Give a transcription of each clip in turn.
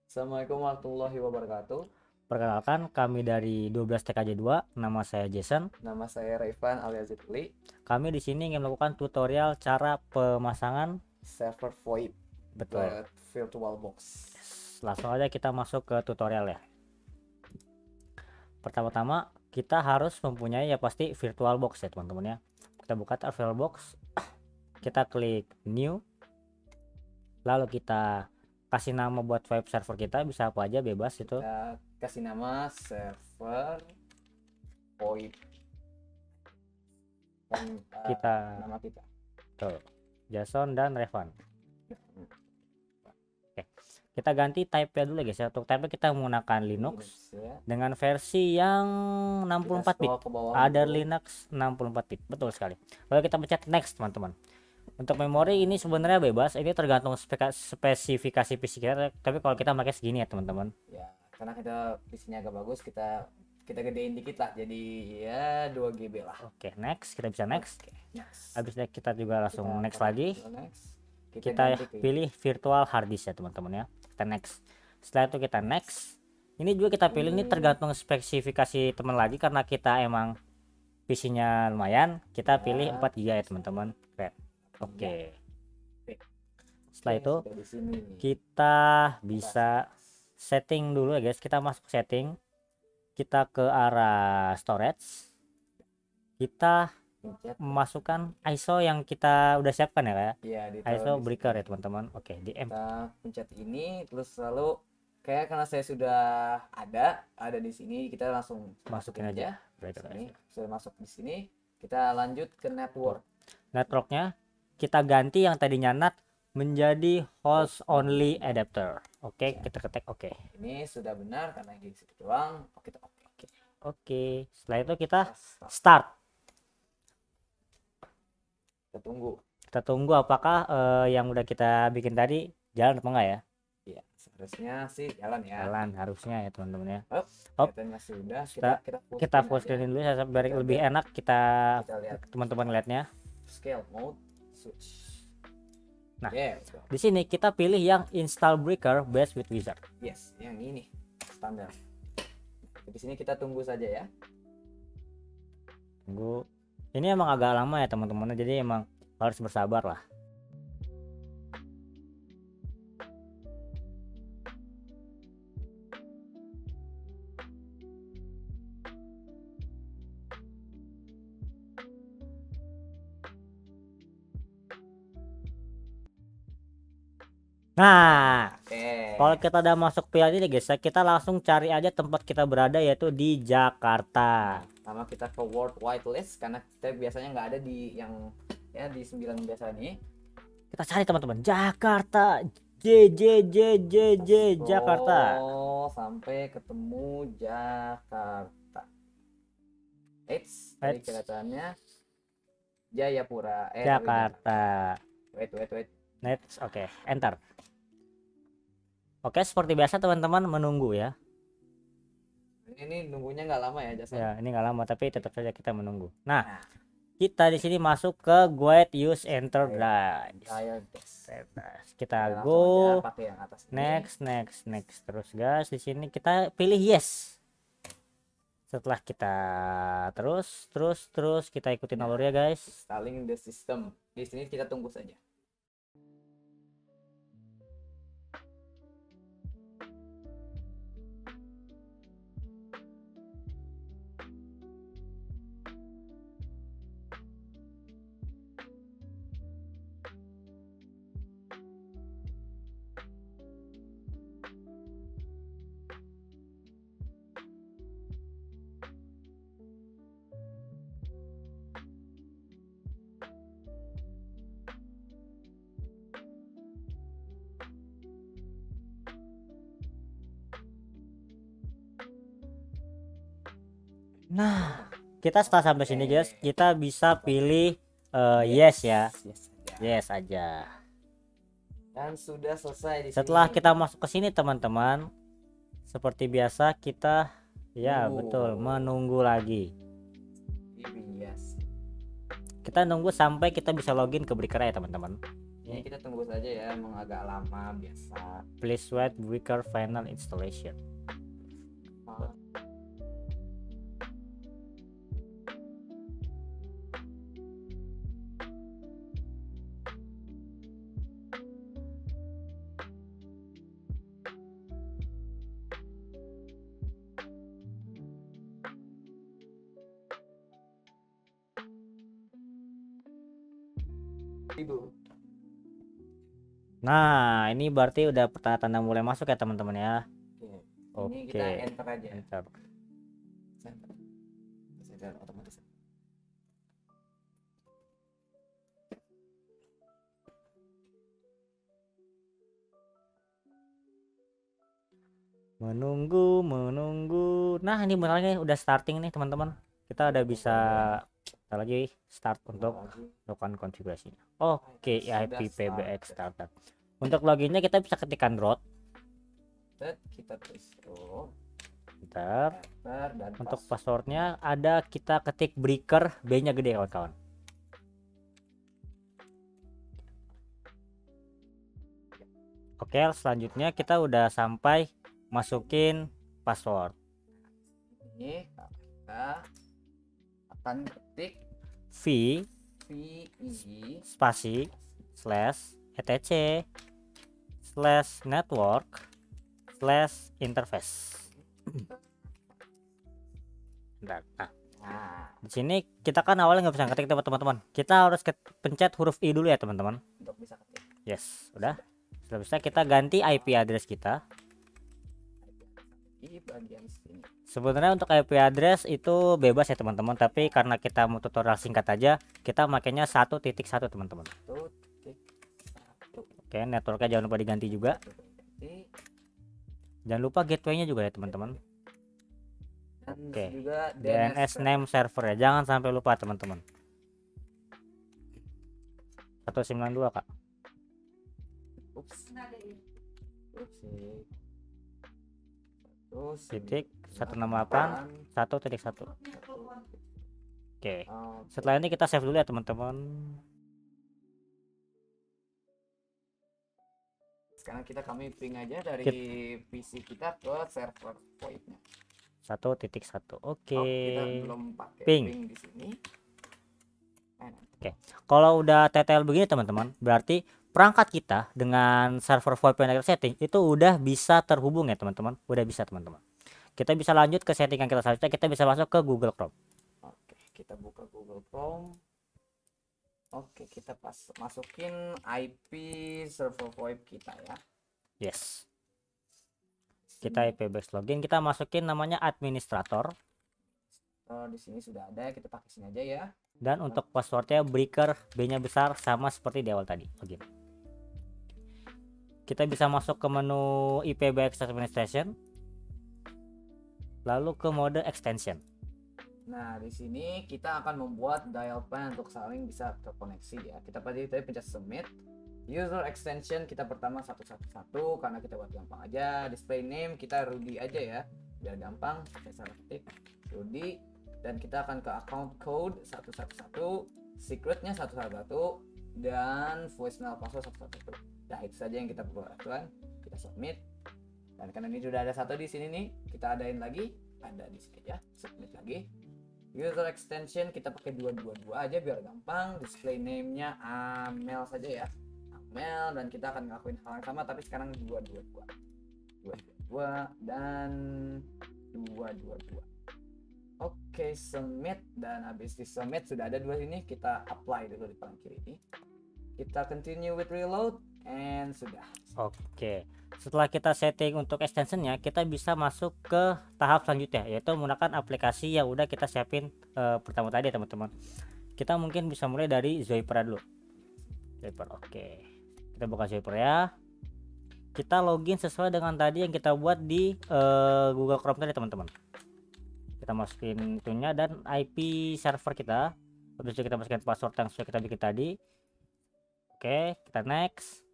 Assalamualaikum warahmatullahi wabarakatuh. Perkenalkan, kami dari 12TKJ2. Nama saya Jason. Nama saya Raivan alias Zidli. Kami di sini ingin melakukan tutorial cara pemasangan Server VoIP betul. buat VirtualBox. Langsung aja kita masuk ke tutorial ya. Pertama-tama kita harus mempunyai ya pasti VirtualBox ya teman-teman ya. Kita buka VirtualBox, kita klik New, lalu kita kasih nama buat web server kita, bisa apa aja bebas itu. Kita kasih nama server VoIP dan nama kita tuh, Jason dan Revan. Oke, kita ganti type-nya dulu guys ya. Untuk type kita menggunakan Linux ya. dengan versi yang 64 bit. Ada Linux 64 bit, betul sekali. Lalu kita pencet next teman-teman. Untuk memori ini sebenarnya bebas, ini tergantung spesifikasi PC kita, tapi kalau kita pakai segini ya teman-teman ya, karena kita PC-nya agak bagus, kita gedein dikit lah, jadi ya 2 GB lah. Oke, next, kita bisa next. Next. Habisnya kita juga langsung next lagi. Kita pilih virtual hard disk ya teman-teman ya. Kita next. Setelah itu kita next. Ini juga kita pilih, ini tergantung spesifikasi teman lagi, karena kita emang PC-nya lumayan, kita pilih 4 GB ya teman-teman. Oke. Setelah itu kita bisa setting dulu ya guys. Kita masuk setting, kita ke arah storage, kita memasukkan ISO yang kita udah siapkan ya kayak ISO breaker ya teman-teman. Oke, di M kita pencet ini, terus lalu karena saya sudah ada di sini, kita langsung masukin aja breaker ini. Sudah masuk di sini, kita lanjut ke networknya, kita ganti yang tadinya NAT menjadi host only adapter. Oke, kita ketik oke. Ini sudah benar karena di situ doang. Oke, setelah itu kita start. Kita tunggu apakah yang udah kita bikin tadi jalan apa enggak ya. Iya, seharusnya sih jalan ya. Jalan harusnya ya teman-teman ya. Sudah, kita full screen dulu biar lebih enak kita teman-teman lihatnya. Scale mode switch. Nah, di sini kita pilih yang install breaker based with wizard. Yes, yang ini standar. Di sini kita tunggu saja ya. Tunggu. Ini emang agak lama ya teman-teman, jadi emang harus bersabar lah. Nah, kalau kita udah masuk pilihan ini guys, kita langsung cari aja tempat kita berada, yaitu di Jakarta. Sama kita ke worldwide list, karena kita biasanya nggak ada di yang ya di 9 biasa nih. Kita cari teman-teman Jakarta, Jakarta. Oh, sampai ketemu Jakarta. Tadi kelihatannya Jayapura. Jakarta. Wait. Next, oke, enter. Oke, seperti biasa teman-teman menunggu ya. Ini nunggunya nggak lama ya, Jason? Ya, ini nggak lama, tapi tetap saja kita menunggu. Nah, kita di sini masuk ke guide use enterprise. Kita go next terus guys. Di sini kita pilih yes. Setelah kita terus kita ikutin alurnya guys. Installing the system. Di sini kita tunggu saja. Nah, kita setelah sampai sini guys, kita bisa pilih yes ya. Yes aja. Dan sudah selesai di Setelah sini. kita masuk ke sini teman-teman, seperti biasa kita betul menunggu lagi. Yes. Kita nunggu sampai kita bisa login ke Breaker ya teman-teman. Ini kita tunggu saja ya, emang agak lama biasa. Please wait breaker final installation. Oh, Ibu. Nah, ini berarti udah tanda mulai masuk ya teman-teman ya. Oke. Ini kita Oke. enter aja. Enter. Enter. Enter otomatis. Menunggu. Nah, ini benarnya udah starting nih teman-teman. Kita udah bisa kita lagi start untuk melakukan konfigurasinya. Oke, Sudah IPPBX start. startup. Untuk loginnya kita bisa ketikkan root. Kita tulis root. Bentar. Enter dan Untuk passwordnya ada kita ketik breaker, B-nya gede kawan-kawan. Oke, selanjutnya kita udah sampai masukin password. ini kita akan ketik V VE spasi slash etc slash network slash interface. Bentar. Nah, nah di sini kita kan awalnya nggak bisa ngetik teman-teman. Kita harus pencet huruf I dulu ya teman-teman. untuk bisa ketik. Yes, udah. Setelah bisa kita ganti IP address kita. Di bagian sini. Sebenarnya untuk IP address itu bebas ya teman-teman, tapi karena kita mau tutorial singkat aja, kita makainya 1.1 teman-teman. 1.1. Oke, networknya jangan lupa diganti juga. Ganti. Jangan lupa gateway-nya juga ya teman-teman. Dan Oke. juga DNS name server ya, jangan sampai lupa teman-teman. 192 Kak. Ups. Titik 168 1.1. Oke. Setelah ini kita save dulu ya teman-teman. Sekarang kami ping aja dari PC kita ke server VoIP-nya. 1.1. Oke. Kita belum pakai Ping. di sini. Oke. Kalau udah TTL begini teman-teman, berarti perangkat kita dengan server VoIP yang kita setting itu udah bisa terhubung ya teman-teman. Udah bisa teman-teman. Kita bisa lanjut ke settingan kita selanjutnya. Kita bisa masuk ke Google Chrome. Oke, kita buka Google Chrome. Oke, kita masukin IP server VoIP kita ya. Yes. Kita IPBX login, kita masukin namanya administrator. Di sini sudah ada, kita pakai sini aja ya. Dan untuk passwordnya breaker, B-nya besar sama seperti di awal tadi. Login. Kita bisa masuk ke menu IPBX administration. Lalu ke mode extension. Nah, di sini kita akan membuat dial plan untuk saling bisa terkoneksi ya. Kita tadi pencet submit. User extension kita pertama 111 karena kita buat gampang aja. Display name kita Rudy aja ya, biar gampang. Kita salah ketik Rudy dan kita akan ke account code 111, secretnya 111 dan voicemail password 111. Nah, itu saja yang kita perlu lakukan. Kita submit. Dan karena ini sudah ada satu di sini nih, kita adain lagi, ada di sini ya. Submit lagi. User extension kita pakai 222 aja biar gampang. Display name-nya Amel saja ya. Amel, dan kita akan ngelakuin hal yang sama tapi sekarang 222 dan 222. Oke, submit, dan habis di submit sudah ada dua ini, kita apply dulu di paling kiri ini. Kita continue with reload and sudah. Oke. Setelah kita setting untuk extensionnya, kita bisa masuk ke tahap selanjutnya, yaitu menggunakan aplikasi yang udah kita siapin pertama tadi teman-teman. Kita mungkin bisa mulai dari Zypera dulu. Zypera, oke. Kita buka Zypera ya. Kita login sesuai dengan tadi yang kita buat di Google Chrome tadi teman-teman. Kita masukin itunya dan IP server kita. Habis itu kita masukin password yang sudah kita bikin tadi. Oke, kita next,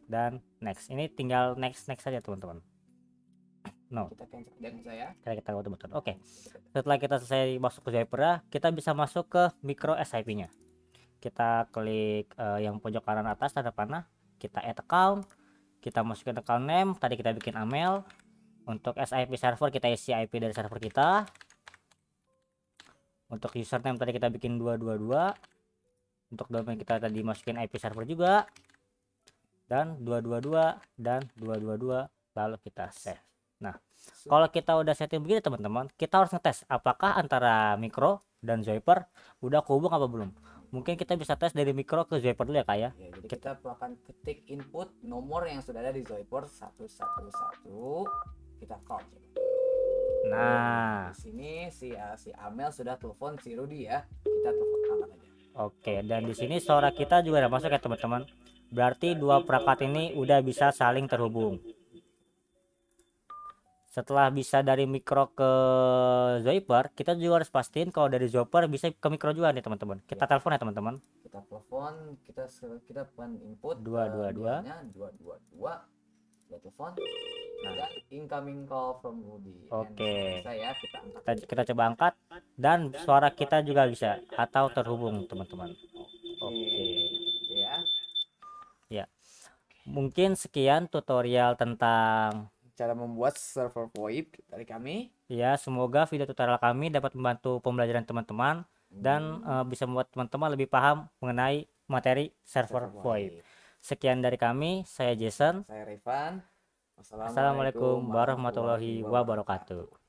dan next. Ini tinggal next saja teman-teman. No. Kita cancel dan saya. Kita auto button. Oke. Setelah kita selesai masuk ke Zypera, kita bisa masuk ke micro SIP-nya. kita klik yang pojok kanan atas tanda panah, kita add account, kita masukin account name, tadi kita bikin email. Untuk SIP server kita isi IP dari server kita. Untuk username tadi kita bikin 222. Untuk domain kita tadi masukin IP server juga. Dan 222 dan 222, lalu kita save. Nah, kalau kita udah setting begini teman-teman, kita harus ngetes apakah antara micro dan Zoiper udah kehubung apa belum. Mungkin kita bisa tes dari micro ke Zoiper dulu ya kak ya. Ya, jadi kita akan ketik input nomor yang sudah ada di Zoiper 111, kita call. Nah, Di sini si Amel sudah telepon si Rudy ya. Kita telepon angkat aja. oke, dan di sini suara kita juga udah masuk ya teman-teman. Berarti dua perangkat ini udah bisa saling terhubung. Setelah bisa dari micro ke Zoiper, kita juga harus pastiin kalau dari Zoiper bisa ke micro juga nih teman-teman. Kita telepon ya teman-teman. Kita telepon, kita bukan input 222. 222. Kita telepon. Dan incoming call from Rudy. Oke. Saya kita angkat. Kita coba angkat dan suara kita juga bisa atau terhubung teman-teman. Oke. Ya. Ya. Mungkin sekian tutorial tentang Cara membuat server VoIP dari kami. ya, semoga video tutorial kami dapat membantu pembelajaran teman-teman dan bisa membuat teman-teman lebih paham mengenai materi server VoIP. Sekian dari kami, saya Jason. Saya Revan. Assalamualaikum warahmatullahi wabarakatuh.